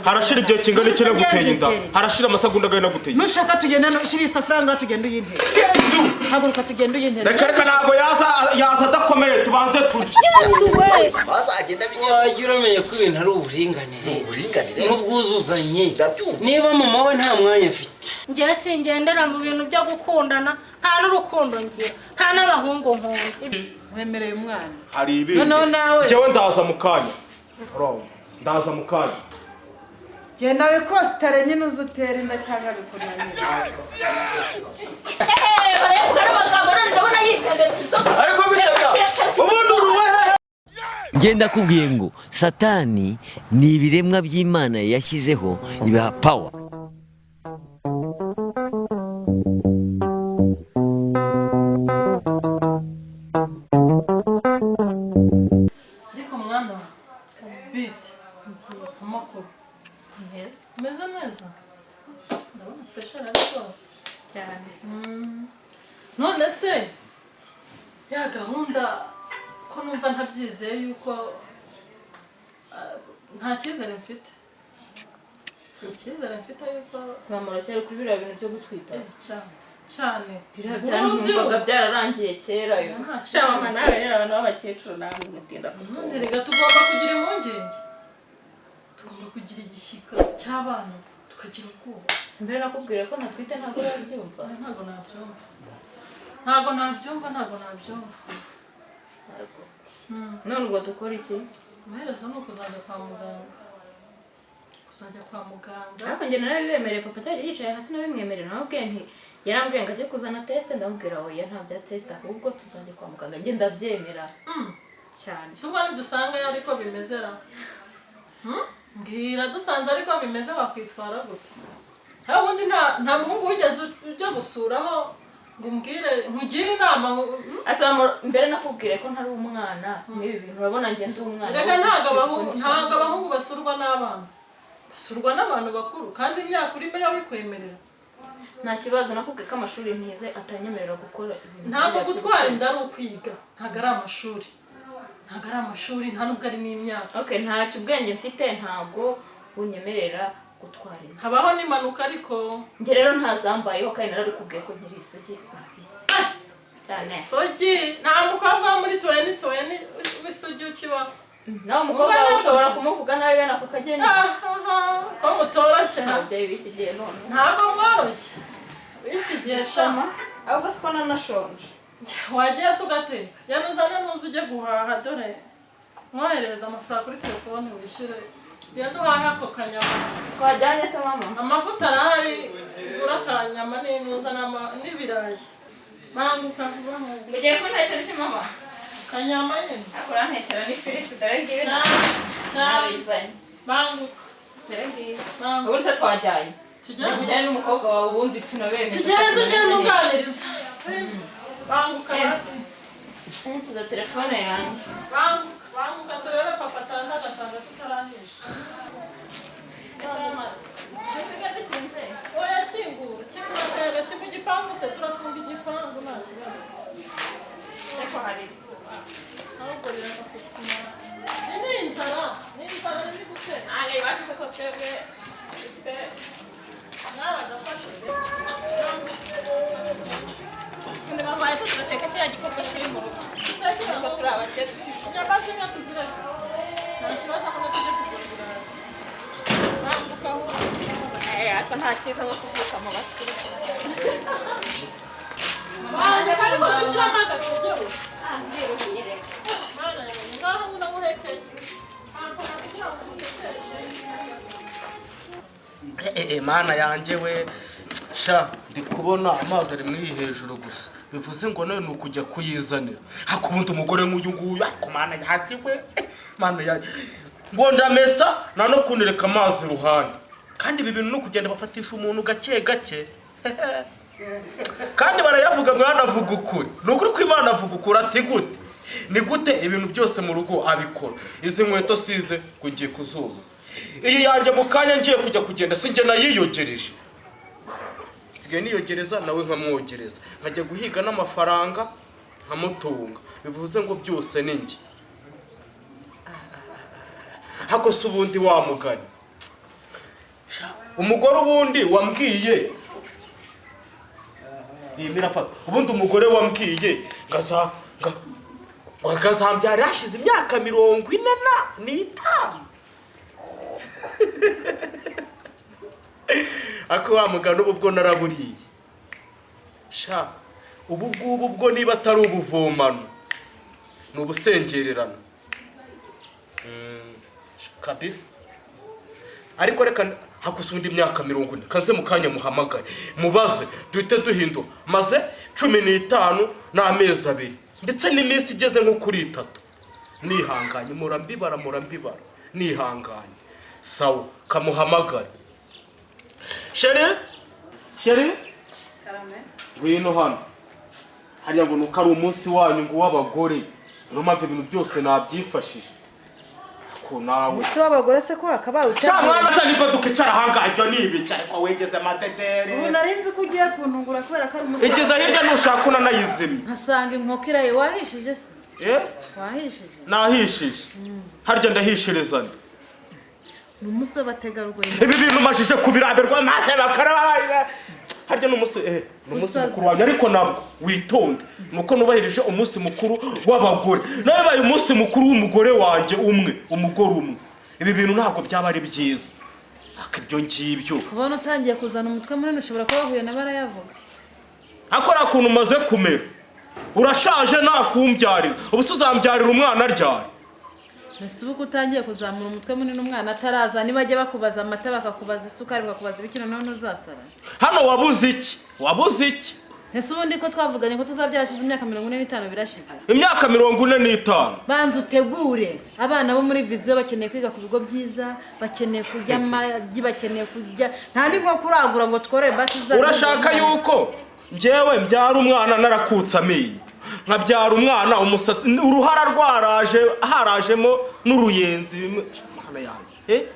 harashira igihe kingana iki naguteye inda harashira amasegonda gahe naguteye nushaka tugenda no shiri safranga tugenda uyintera haguruka tugenda uyintera reka ntago yaza adakomeye tubanze turye yesuwe bazagenda wagira umenye ko ibintu ari uburinganire n'ubwuzuzanye niba mama we nta mwanya afite njye singendera mu bintu byo gukundana nta n'urukundo ngira nta n'abahungu nkunda wemereye umwana hari ibintu nawe jewe ndaza mukanya ndaza mukanya genda wikostare nyine uzutera inda cyangwa bikunanira ariko bitega ubundi uruwe ngenda kubwiye ngo satani ni ibiremwa by'Imana yashyizeho ibaha power. ariko mwana bite amakuru meza neza ndabona fresh ari rwose cyane none se ya gahunda ko numva ntabyizeye yuko nta cyizere mfite yuko samamara cyari kuri biriya bintu byo gutwita cyane byarumvaga byararangiye kera yo cyama nawe rero abantu b'abakecuru namwe mutinda none rega tugomba kugira impungenge tugomba kugira igishyika cy'abana tukagira ubwoba simbere nakubwira ko natwite ntabwo urabyumva ntabwo nabyumva none ubwo dukora iki amaherezo ni ukuzajya kwa muganga ariko njye narabibemereye papa cyari yicaye hasi nabimwemerera namubwiye nti yarambwiye ngo ajye kuzana test ndamubwira oya nta bya test ahubwo tuzajya kwa muganga njye ndabyemera cyane si ubwo nidusanga ariko bimezera mbwira dusanze ariko bimeze wakwitwara gute nta wundi nta muhungu wigeze ujya gusuraho ngo umbwire nkugire inama asaba mbere nakubwire ko ntari umwana n'ibi bintu urabona njye ndi umwana reka ntago abahungu basurwa n'abana basurwa n'abantu bakuru kandi imyaka urimo yabikwemerera nta kibazo nakubwiye ko amashuri ntize atanyemerera gukora ibintu ntabwo gutwara inda ari ukwiga ntabwo ari amashuri nta nubwo ari n'imyaka okay ntacyo ubwenge mfite ntabwo bunyemerera gutwara inda habaho n'impanuka ariko njye rero ntazambayeho kandi narabikubwiye ko nkiri isugi urabizi cyane isugi nta mukobwa wo muri toyeni w'isugi ukibaho nawe umukobwa wawe ushobora kumuvuga nabi bene ako kageni ko mutoroshye ababyeyi b'iki gihe none ntabwo mworoshye b'iki gihe shama ahubwo siko nanashonje wagiye se ugateka jyana uzane nuza ujye guhaha dore mwoherereza amafaranga kuri telefone wishyure genda uhahe ako kanyama twajyanye se mama amavuta arahari ugura akanyama n'inuza n'ibirayi banguka vuba ugiye kuntekera iki mama kanyama nyine akurantekera n'ifiriti dore ngibi cyane banguka dore ngibi ubu se twajyanye tujyane n'umukobwa wawe ubundi tunabemeza tugende uganiriza banguka nsize telefone yanjye banguka turebe papa ataza agasanga tutarangije dusigaye dukinze oya kingura akayaga si ku gipangu se turafunga igipangu nta kibazo ariko hari izuba ahubwo riragafukumara ni inzara iri gutera ntabwo ibashize ko twebwe mwaragafashe tuni mama yahise turateka kiriya gikoko kiri mu rugo ariko turi abakecuru inyama z'inka tuzireke nta kibazo ko tujye kugura ibirayi bangukaho ariko nta cyiza nko kuvuka mu bakire banze ariko dushyiramo agategeko ndiruhiye reka mana yawe ngaho ngo namuhekeye akora kugira ngo umutekereje mana yanjye we sha ndi kubona amazi ari mwihi hejuru gusa bivuze ngo nawe ni ukujya kuyizanira hakubundi umugore nk'uyu nguyu ariko mana yanjye we mana yanjye ngo ndamesa nta no kunireka amazi iruhande kandi ibi bintu ni ukugenda bafatisha umuntu gake gake kandi barayavuga mwana avuga ukuri ni ukuri ko Imana avuga ukuri ati gute ni gute ibintu byose mu rugo abikora izi nkweto size ngo ngiye kuzuza iyi yanjye mu kanya ngiye kugenda sinjye nayiyogereje sigaye niyogereza nawe nkamwogereza nkajya guhiga n'amafaranga nkamutunga bivuze ngo byose ni njye hako se ubundi wamugani umugore ubundi wambwiye iyi mirafata ubundi umugore wambwiye ngazambyara yashize imyaka 45 ako wa mugano ubwo naraburiye sha ubu bwubu bwo niba atari ubuvomano ni ubusengererano kabisa ariko reka hakusundi imyaka 40 kaze mukanya muhamagare mubaze duhite duhindura maze 15 n'amezi 2 ndetse n'iminsi igeze nko kuri 3 nihanganye murambibara nihanganye sawa kamuhamagare Chérie Karame. Wino hano hariya ngo nuko ari umunsi wanyu ngo w'abagore niyo mpamvu ibintu byose nabyifashije ko nawe Umunsi w'abagore se ko akabaye Sha mwana atanipa dukicara hangajyo nibicara ko wegeze amadedere. Ubu narinzi ko ugiye kuntungura kubera ko ari umunsi. Igeza hirya nushaka unanayizimye. Nkasanga inkoko iraye wahishije se? Wahishije. Nahishije. Harya ndahishirezana. Ni umunsi w'abategarugori. Ibi bintu mashije kubirabirwa maze bakaraba. Harya n'umunsi n'umunsi mukuru wanyu ariko nabwo witonde nuko nubahirije umunsi mukuru w'abagore nawe baye umunsi mukuru w'umugore wanje umugore umwe ibi bintu ntabwo byaba ari byiza akibyo ngibyo kubona utangiye kuzana umutwe munini ushobora kuba wahuye na Barayavuga akora kuntu umaze kumera urashaje nakumbyarira ubu uzambyarira umwana ryari Nasubuka utangiye kuzamura umutwe munini umwana ataraza niba ajye bakubaza amata bakakubaza isukari bakakubaza ibikino none uzasara hano wabuze iki Ese ubundi ko twavuganye ko tuzabyarashize imyaka 45 birashize imyaka 45 banza utegure abana bo muri viziyo bakeneye kwiga ku bigo byiza bakeneye kurya amagi bakeneye kurya nta nibwo kuragura ngo tworere basi za urashaka yuko njyewe mbyara umwana narakutsa amenyo nkabyara umwana umusatsi uruhara rwaraje harajemo n'uruyenzi mahana yanjye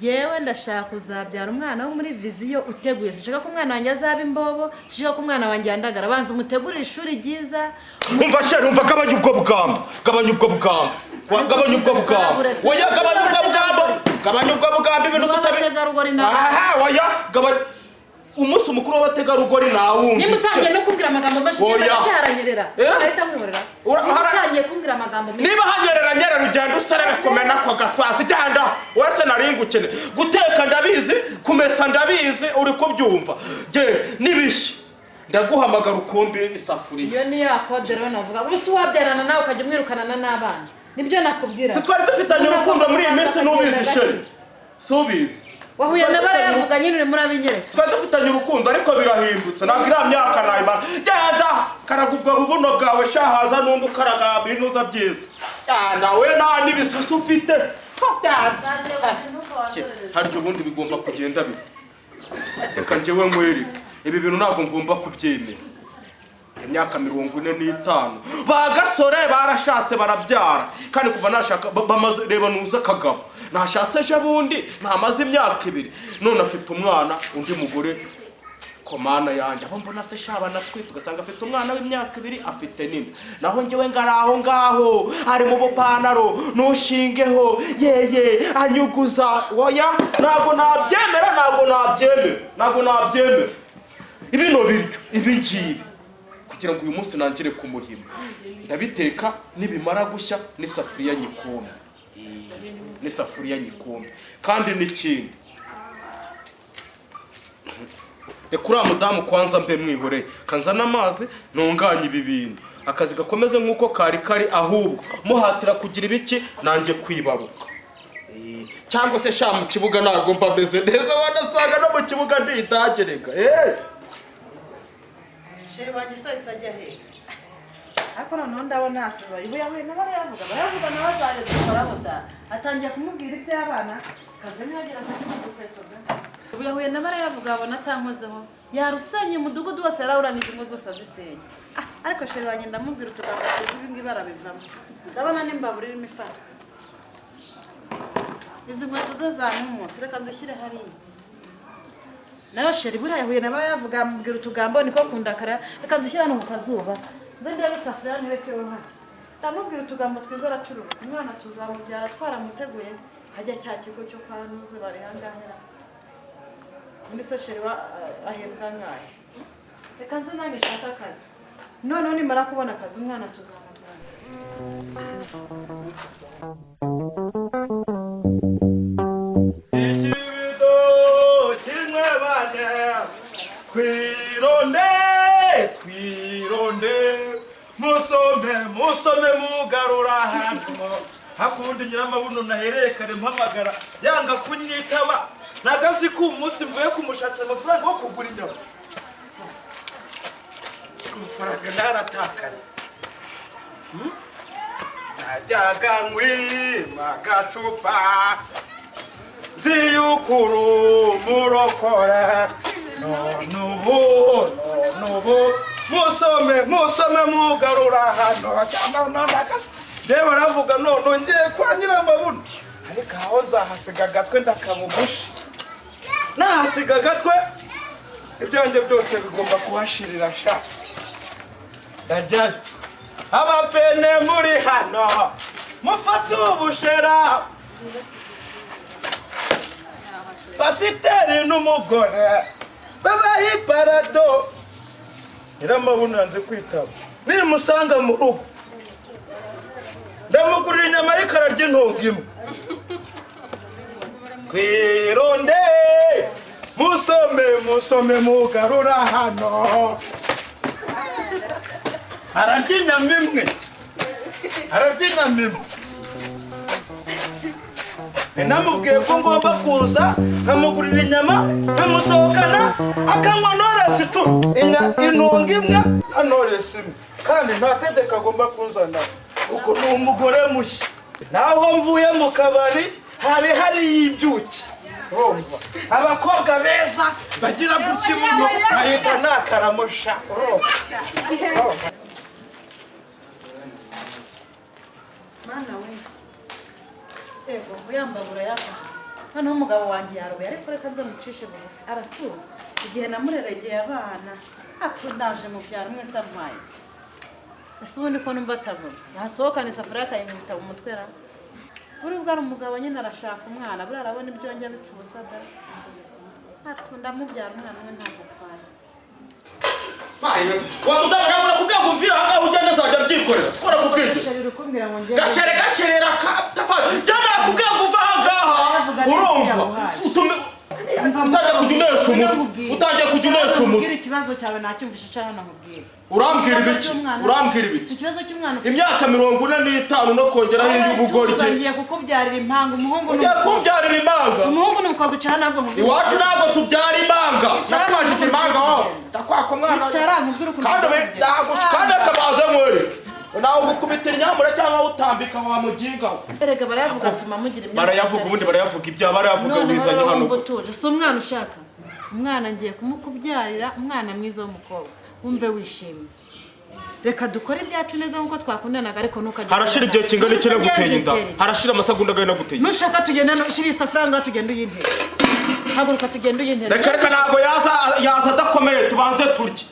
yewe ndashaka uzabyara umwana wo muri viziyo uteguye sishaka ko umwana wanjye azaba imbobo sishaka ko umwana wanjye yandagara banza umutegurire ishuri ryiza umva sheri umva gabanya ubwo bugamba oya gabanya ubwo bugamba ibintu tutabi oya gabanya umunsi mukuru w'abategarugori nawumva nimutangiye no kumbwira amagambo mashyigiye cyaranyerera ahita mwihorera uratangiye kumbwira amagambo niba hanyerera ugenda usarebe kumena ko gatwasi cyanda wese naringukene guteka ndabizi kumesa ndabizi uri kubyumva je nibishi ndaguhamagara ukombe isafuriya iyo ni ya kode rero navuga ubusi wabyarana nawe ukajya umwirukana n'abana nibyo nakubwira se twari dufitanye urukundo muri iyi minsi nubizi sheri subizi wahuye na Barayavuga nyine muri abinyeretse twari dufitanye urukundo ariko birahindutse ntabwo iriya myaka nayimara genda karagubwa bubuno bwawe shahaza n'undi ukaraga binuza byiza nawe nta n'ibisusu ufite harya ubundi bigomba kugenda bite reka njyewe nkwereke ibi bintu ntabwo ngomba kubyemera imyaka 45 bagasore barashatse barabyara kandi kuva nashaka bamaze reba nuza Kagabo nashatse ejo bundi ntamaze imyaka 2 none afite umwana undi mugore komana yanjye abo mbona se shaba natwite ugasanga afite umwana w'imyaka 2 afite nini naho njyewe ngaraho ngaho ari mu bupanaro nushingeho yeye anyuguza oya ntabwo nabyemera ibintu biryo ibingibi kugira ngo uyu munsi nangire ku muhima ndabiteka nibimara gushya n'isafuriya nyikombe kandi n'ikindi ekura mudamu kwanza mbe mwihore kanzana amazi ntunganye ibi bintu akazi gakomeze nk'uko kari ahubwo muhatira kugira ibiki nanjye kwibaruka cyangwa se sha mu kibuga nagomba meze neza wanasanga no mu kibuga ndidagerega sheri bagisayisa ajya he ariko noneho ndabona hasize ubu yahuye na Barayavuga nawe azareza baramuda atangiye kumubwira iby'abana kaze nibagira se n'udupetoga ubu yahuye na Barayavuga abona atankozeho yarusenye umudugudu wose yarawurangije ingo zose azisenya ariko sheri wanjye ndamubwira utugakatiza ibingi barabivamo ndabona n'imbabura irimo ifata izi nkweto zo zanumutse reka nzishyire hariya nayo sheri buriya yahuye na Barayavuga amubwira utugambo niko kundakara reka nzishyira no ku kazuba nzendera bisafuriya nirekewe hano ndamubwira utugambo twiza aracurura umwana tuzamubyara twaramuteguye hajya cya kigo cyo kwa nuze bari hangahera Undi se sheri ahembwa ngahe? Reka nze nange shaka akazi. None nimara kubona akazi umwana tuzamugana. Ikibido kimwe bane kwironde musome mugarura hano hakundi nyiramabuno nahereye kare mpamagara yanga kunyitaba nagazi ku munsi mvuye kumushakira amafaranga yo kugura inyama amafaranga naratakaye najyaga nkwima gacupa ziyukuru murokore nubu musome mugarura hano cyangwa nandakase yewe baravuga none ngiye kwa nyiramabuno ariko aho nzahasiga agatwe ndakamugushi nahasiga agatwe ibyanjye byose bigomba kuhashirira sha ndajyayo abapene muri hano mufate ubushera basiteri n'umugore babaha iparado nyiramabuno yanze kwitaba nimusanga mu rugo ndamugurira inyama ariko ararya intongo imwe kwironde musome mugarura hano ararya inyama imwe namubwiye ko ngomba kuza nkamugurira inyama nkamusohokana akanywa noresi icumi intongo imwe na noresi imwe kandi nta tegeko agomba kunzana uko ni umugore mushya naho mvuye mu kabari hari ibyuki abakobwa beza bagira gutya ibuno bahita nakaramusha Mana we ego uyambabura yafashe noneho umugabo wanjye yaroboye ariko reka nze mucishe bugufi aratuza igihe namureregeye abana ndaje mu byaro mwese arwaye ese ubundi ko numva atavuga yasohokana isafuriya akayinkubita mu mutwe ra buri bwo ari umugabo nyine arashaka umwana buriya arabona ibyo njya bipfa ubusa da ndamubyara umwana we ntabwo atwaye wamudabagabura kubwira ngo mvira ahangaha ugenda azajya abyikorera kora kubwira gasherera katafari jyana kubwira ngo uva ahangaha urumva utangiye kujya unesha umutwe ikibazo cyawe nacyumvishe icara hano nkubwire urambwira ibiki ikibazo cy'umwana imyaka 45 no kongeraho y'ubugoryi ngiye kukubyarira impanga umuhungu ugiye kubyarira impanga umuhungu n'umukobwa icara nabwo mu iwacu ntabwo tubyara impanga nakwashije impanga ho ndakwaka umwana icara nkubwire ukuntu kandi akabaza mwereke nawe gukubita inyamura cyangwa utambika wa mugingaho erega barayavuga atuma mugira imyaka barayavuga ubundi barayavuga ibya barayavuga wizanye hano si umwana ushaka umwana ngiye kumukubyarira umwana mwiza w'umukobwa wumve wishimye reka dukore ibyacu neza nkuko twakundanaga ariko ntukajye harashira igihe kingana iki no guteye inda harashira amasegonda agana guteye nushaka tugenda no shiri isafranga tugenda uyintera haguruka tugenda uyintera reka ntabwo yaza adakomeye tubanze turye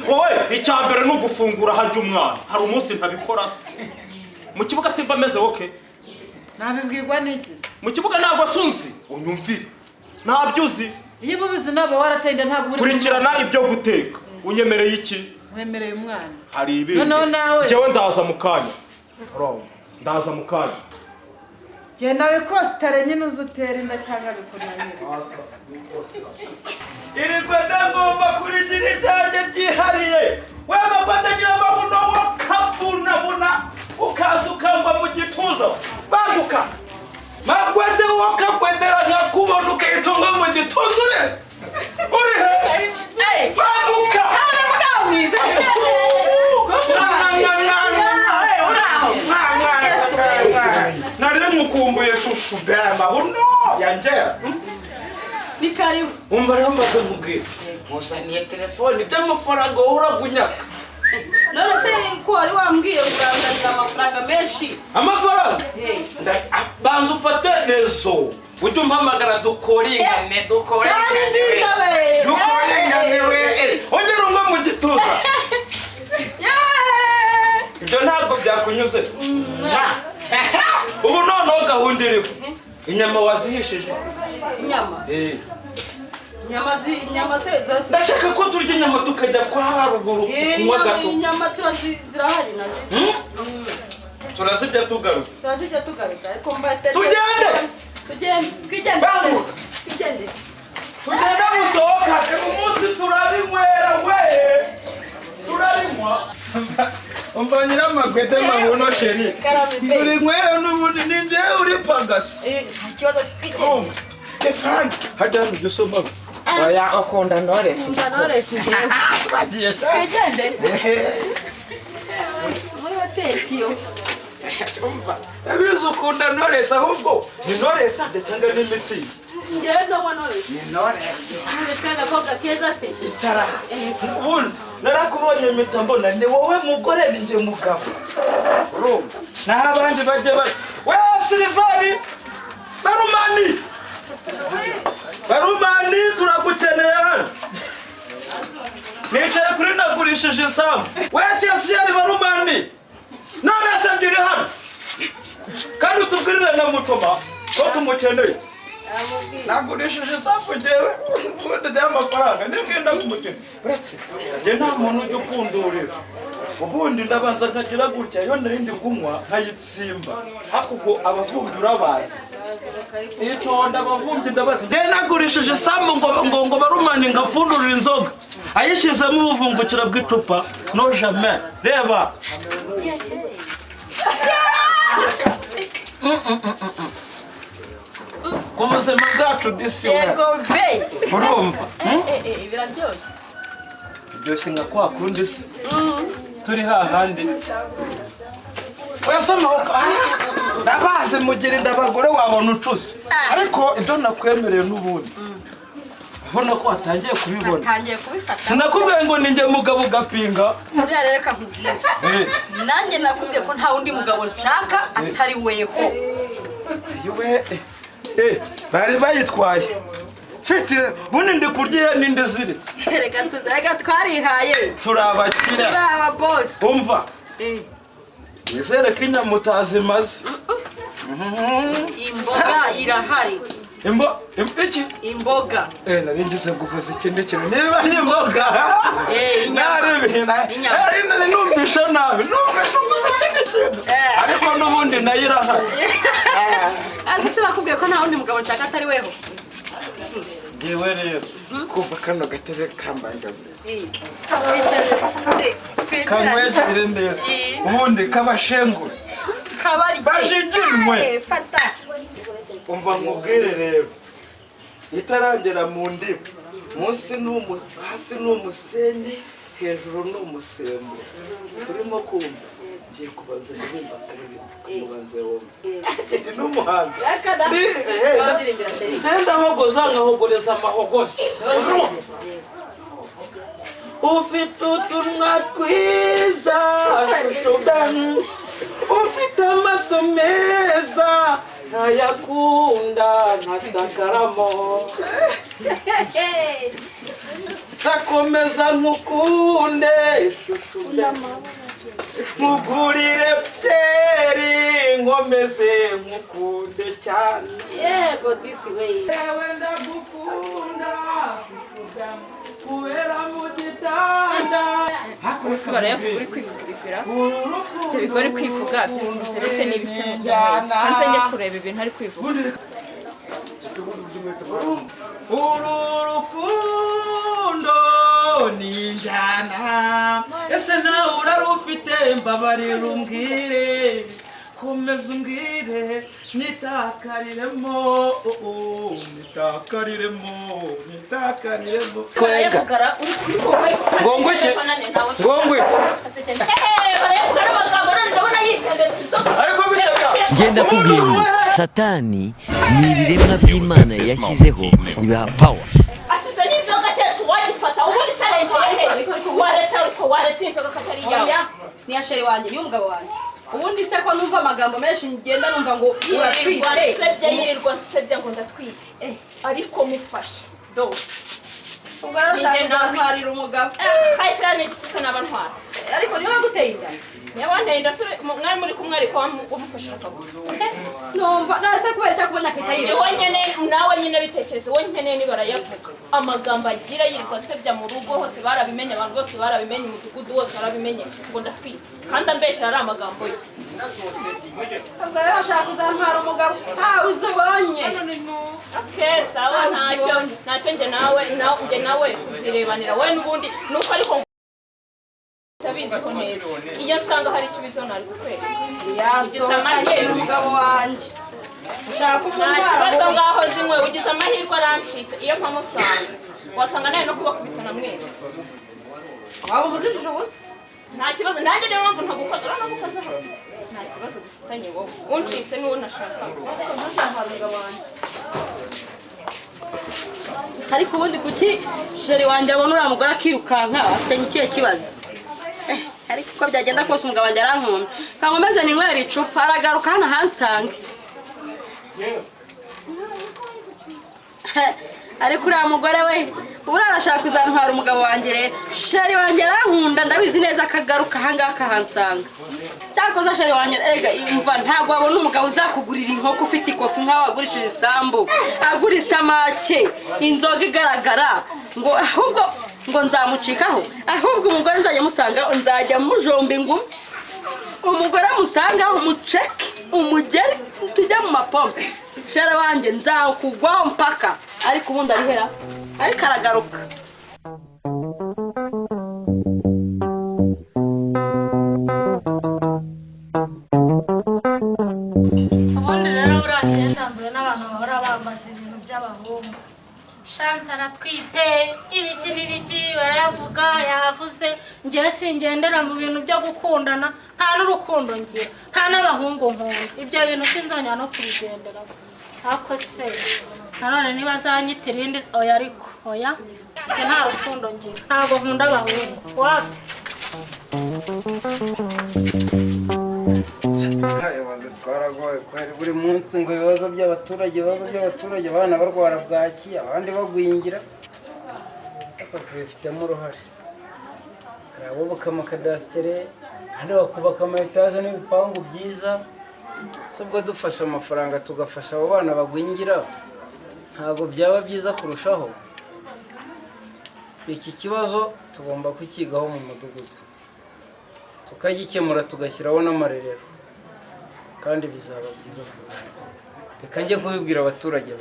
wowe icyambere ni ugufungura hajya umwana hari umunsi ntabikora se mu kibuga simba ameze woke nabibwirwa n'iki mu kibuga ntabwo asunzi unyumvire ntabyo uzi iyo ubizi nabo waratenda ntabwo uri kurikirana ibyo guteka unyemereye iki wemereye umwana hari ibindi njyewe ndaza mu kanya genda wikositare nyine uzutera inda cyangwa bikunanira iri rwanda ngomba kurigira iryanjye ryihariye waba rwandagira amabuno wakabunabuna ukaza ukamba mu gituza banguka magwede wakagwedera nkakubona ukayitunga mu gituza uri he banguka nari mukumbuye shushu bema uno yanjye ni karibu umva rero maze mubwira muzaniye telefone by'amafaranga uragunyaka none se ko wari wambwiye uranganira amafaranga menshi amafaranga banza ufate rezo ujye umpamagara dukoringane we ongera umwe mu gituza ibyo ntabwo byakunyuze ubu noneho gahunda iriho inyama wazihishije inyama inyama se ndashaka ko turya inyama tukajya kwa haruguru kunywa gato inyama zirahari nazo turazijya tugarutse ariko mbate tugende musohoka umunsi turarinywera we turarinywa umva nyiramagwete mabuno sheri turinywera n'ubundi ni njyewe uri pagasi ikibazo twigende hajya dusoma oya akunda Knowless bagiye twigende muri hoteli kiyo umva abizi ukunda Knowless ahubwo ni Knowless cyangwa n'imitsi njyewe ndabona Knowless ni Knowless kandi akobwa keza se itara ubundi narakubonye mpita mbona ni wowe mugore ni njye mugabo urumva naho abandi bajya bari we Silvani barumani turagukeneye hano nicaye kuri nagurishije isambu we cyasi yari barumani none se uri hano kandi utubwirire na mutoma ko tumukeneye nagurishije isambu njyewe ubundi njyewe amafaranga nibwenda kumukene uretse njye nta muntu ujya upfundurira ubundi ndabanza nkagira gutya iyo narindi kunywa nkayitsimba hakugo abavumbi urabazi itonda abavumbi ndabazi njye nagurishije isambu ngo barumani ngapfundurira inzoga ayishyizemo ubuvungukira bw'icupa no jamais reba ku buzima bwacu disi yego be urumva biraryoshye biryoshye nka kwa kundi se turi hahandi urasoma ndabazi mugirinda abagore wabona ucuze ariko ibyo nakwemereye n'ubundi ubona ko watangiye kubibona natangiye kubifata sinakubwiye ngo ninjye mugabo ugapinga buriya rero reka nkubwire nanjye nakubwiye ko nta wundi mugabo nshaka atari weho bari bayitwaye mfite bundi ndi kurya n'indi ziritse reka twarihaye turi abakire turi aba bosi umva nizere ko inyama utazimaze imboga irahari iki imboga nari ngize nguvuza ikindi kintu niba ni imboga nari numvishe nabi numvishe uvuze ikindi kintu ariko n'ubundi nayo irahari azi se bakubwiye ko nta wundi mugabo nshaka atari weho ngewe rero kumva kano gatebe kambangamye kamwegere neza ubundi kabashengure bashiginwe fata umva nkubwire rero itarangera mu ndiba hasi ni umusenyi hejuru ni umusembo urimo kumva ngiye kubanza ndirimba akamubanza wumva n'umuhanzi ngenda hogoza nkahogoreza amahogozi ufite utunwa twiza ufite amaso meza ntayakunda ntatakaramo nzakomeza nkukunde ishusho nkugurire byeri nkomeze nkukunde cyane yego disi we yewe ndagukunda kubera mu gitanda ese barayavuga uri kwivuga ibikwira ibyo bigori kwivuga byagenze bite n'ibiki hanze njye kureba ibintu ari kwivuga uru rukundo ni njyana ese nawe urarufite mbabarira umbwire komeza umbwire nyitakariremo barayavugara uri kubivuga ngongwe ki ngongwe barayavugara amagambo none ndabona yitendetse inzoga ariko bitega ngenda kubwiye ngo satani ni ibiremwa by'imana yashyizeho bibaha pawa asize n'inzoga cyacu wagifata ubundi talent yahe waretse inzoga katari yawe niya sheri wanjye y'umugabo wanjye ubundi se ko numva amagambo menshi ngenda numva ngo uratwite yirirwa nsebya ngo ndatwite ariko mufashe do ubwo rero ushaka kuzantwarira umugabo kayitira n'iki kisa n'abantwara ariko niwe waguteye inda Yabanteye ndasure mwari muri kumwe ariko wamufashije akaguru. Numva nase kubera cyakubona kitayire. Wowe nyene nawe nyene bitekereze wowe nyene ni barayavuga. Amagambo agira yirwa nsebya mu rugo hose barabimenye abantu bose barabimenye umudugudu wose barabimenye ngo ndatwite. Kandi ambeshya ari amagambo ye. Ubwo rero ashaka kuzantwara umugabo. Uzabonye. Okay, sawa ntacyo nje nawe tuzirebanira wowe n'ubundi nuko ariko tabiziho neza. Iyo nsanga hari ikibizo nari kwera. Ugize amahirwe umugabo wanje. Ushaka nta kibazo ngaho zimwe ugize amahirwe arancitse iyo mpamusanga wasanga nawe no kubakubitana mwese. Waba umujijije ubusa? Nta kibazo nanjye niyo mpamvu ntagukoza uranagukoza nta kibazo dufitanye wowe uncitse n'uwo nashaka umugabo wanje. Ariko ubundi kuki jeri wanje abona uriya mugore akirukanka afitanye ikihe kibazo? Ariko uko byagenda kose umugabo wanje arankunda kankomeze ninywera icupa aragaruka hano hansange. Ariko uriya mugore we ubu arashaka kuzantwara umugabo wanjye rero sheri wanjye arankunda ndabizi neza akagaruka ahangaha akahansanga. Cyakoze sheri wanjye ega imva ntabwo wabona umugabo uzakugurira inkoko ufite ikofi nk'aho wagurishije isambu agura isamake inzoga igaragara ngo ahubwo ngo nzamucikaho ahubwo umugore nzajya musanga nzajya mujomba ingumi umugore musanga umuceke umugeri tujya mu mapompe sheri wanjye nzakugwaho mpaka ariko ubundi arihera ariko aragaruka. Ubundi rero burangiye ndambura n'abantu bahora bambaza ibintu by'abahungu. Shanse aratwite ibiki barayavuga yavuze njye singendera mu bintu byo gukundana nta n'urukundo ngira nta n'abahungu nkunda ibyo bintu sinzongera no kubigendera. Ako se nanone niba azanyitira indi oya ariko oya njye nta rukundo ngira ntabwo nkunda abahungu wapi. Ibibazo twaragoye kweri buri munsi ngo ibibazo by'abaturage abana barwara bwaki abandi bagwingira ariko tubifitemo uruhare. Hari abubaka amakadasitere abandi bakubaka ama-etaje n'ibipangu byiza si ubwo dufashe amafaranga tugafasha abo bana bagwingira ntabwo byaba byiza kurushaho. Iki kibazo tugomba kukigaho mu mudugudu tukagikemura tugashyiraho n'amarerero kandi bizaba byiza kurushaho. Reka njye kubibwira abaturage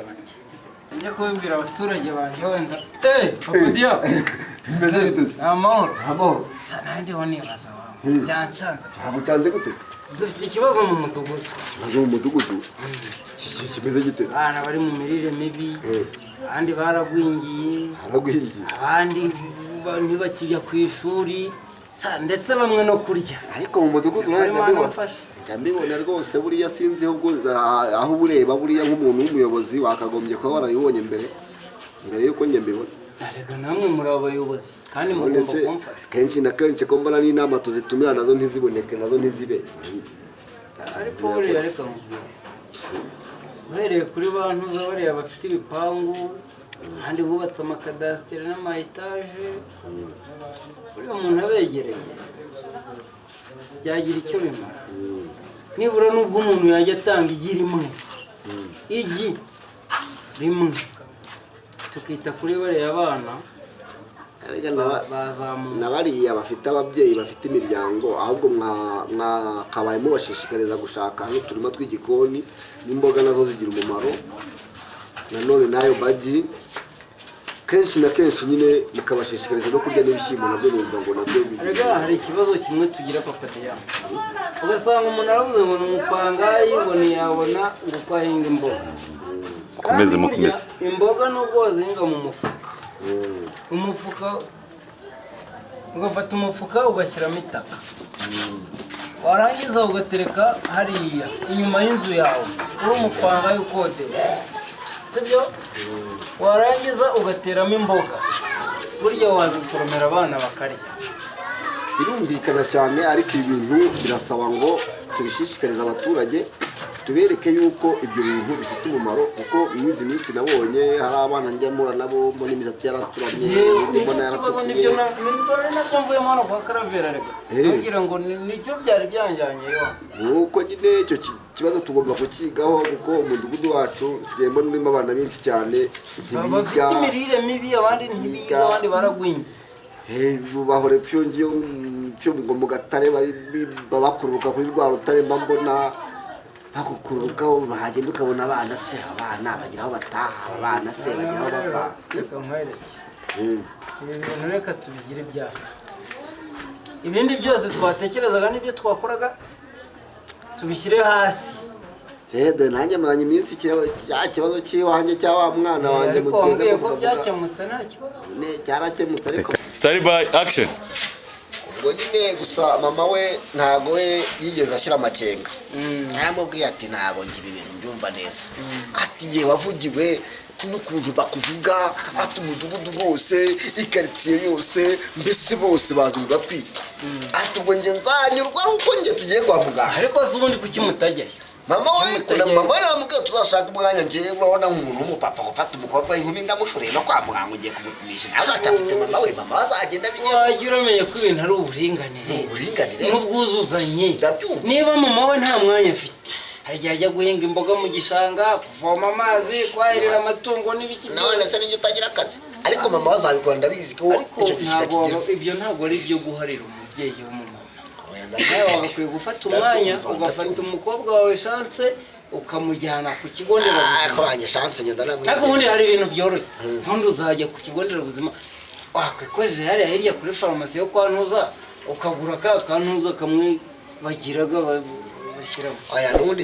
banjye wenda papa dia Mbese biteze amahoro nandi ho nibaza wawe byancanze ntamucanze gute dufite ikibazo mu mudugudu kimeze giteze abana bari mu mirire mibi abandi baragwingiye abandi ntibakijya ku ishuri ndetse bamwe no kurya ariko mu mudugudu mbibona rwose buriya sinzi aho ureba buriya nk'umuntu w'umuyobozi wakagombye kuba warabibonye mbere yuko njye mbibona. Arega namwe muri abayobozi kandi mugomba kumfasha. Kenshi na kenshi ko mbona n'inama tuzitumira nazo ntiziboneke nazo ntizibe. Ariko buriya reka mubwira uhereye kuri bantu bariya bafite ibipangu kandi bubatse amakadasitere n'ama-etaje buriya umuntu abegereye byagira icyo bimara. Nibura nubwo umuntu yajya atanga igi rimwe tukita kuri bariya bana n'abariya bafite ababyeyi bafite imiryango ahubwo mwakabaye mubashishikariza gushaka n'uturima tw'igikoni n'imboga nazo zigira umumaro nanone nayo baji kenshi na kenshi nyine mukabashishikariza no kurya n'ibishyimbo nabyo numva ngo nabyo bigira. Hari ikibazo kimwe tugira papa dia ugasanga umuntu aravuze ngo umupangayi ngo ntiyabona ngo kwahinga imboga. Mukomeze imboga nubwo wazinga mu mufuka ugafata umufuka ugashyiramo itaka warangiza ugatereka hariya inyuma y'inzu yawe uri umupangayi ukodesha sibyo warangiza ugateramo imboga burya wazisoromera abana bakarya. Birumvikana cyane ariko ibintu birasaba ngo tubishishikarize abaturage tubereke yuko ibyo bintu bifite umumaro kuko mwizi minsi nabonye hari abana njyamura nabo mbona imisatsi yaraturamye mbona yaratukuye nibyo nabyo mvuyemo hano kwa Karavera rega ngira ngo nicyo byari byanjyanye yo nuko nyine icyo kibazo tugomba kukigaho kuko umudugudu wacu nsigaye mbona urimo abana benshi cyane bafite imirire mibi abandi ntibiga abandi baragwinye bahore pyo ngiyo pyo ngo mu gatare bakururuka kuri rwa rutare mbona bakukururukaho bahagenda ukabona abana se abana bagira aho bataha abana se bagira aho bava reka nkwereke ibintu reka tubigire ibyacu ibindi byose twatekerezaga n'ibyo twakoraga tubishyire hasi dore nanjye maranye iminsi kibazo cy'iwanjye cy'wa mwana wanjye mu gihe ko byakemutse nta kibazo cyarakemutse ariko Study by action. ubwo nyine gusa mama we ntago we yigeze ashyira amakenga yaramubwiye ati ntago ngibi ibintu mbyumva neza ati ye wavugiwe n'ukuntu bakuvuga ati umudugudu bose ikaritsiye yose mbese bose bazi ugatwita ati ubwo nge nzanyurwa ari uko nge tugiye kwa muganga ariko se ubundi kuki mutajyayo mama we namubwiye tuzashaka umwanya ngewe urabona nk'umuntu w'umupapa gufata umukobwa w'inkumi ndamushoreye no kwa muganga ugiye kumupimisha nawe atafite mama we mama azagenda bijya wajya uramenye ko ibintu ari uburinganire n'ubwuzuzanye niba mama we nta mwanya afite hari igihe ajya guhinga imboga mu gishanga kuvoma amazi kwahirira amatungo n'ibiki nawe ndetse n'ibyo utagira akazi ariko mama azabikora ndabizi ko icyo gishyika kigira ibyo ntabwo ari ibyo guharira umubyeyi w'umumama nawe wagakwiye gufata umwanya ugafata umukobwa wawe chance ukamujyana ku kigo nderabuzima ariko ubundi hari ibintu byoroshye ntundi uzajya ku kigo nderabuzima wakwikojeje hariya hirya kuri farumasi yo kwa Ntuza ukagura ka Ntuza kamwe bagiraga bashyiramo n'ubundi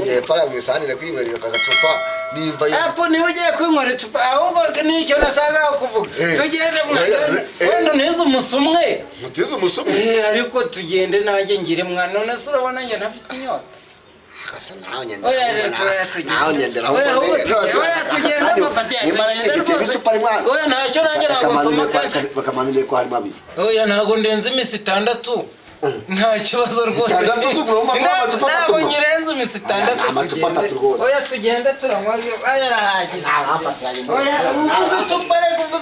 gihe para mu isanire kwinywera agacupa nimba apo niwe ugiye kwinywera icupa ahubwo nicyo nashakaga kuvuga tugende wenda ntize umusumwe mutize umusumwe ariko tugende nanjye ngire mwana none se urabona njye ntafite inyota kasa nawe nyendera tugende papa oya ntacyo nanjye ntabwo nsoma kenshi bakamanurire ko harimo abiri oya ntabwo ndenze iminsi 6 nta kibazo rwose ntabwo nyirenze iminsi 6 oya tugende turanywa oya arahagije oya uvuze icupa reka uvuze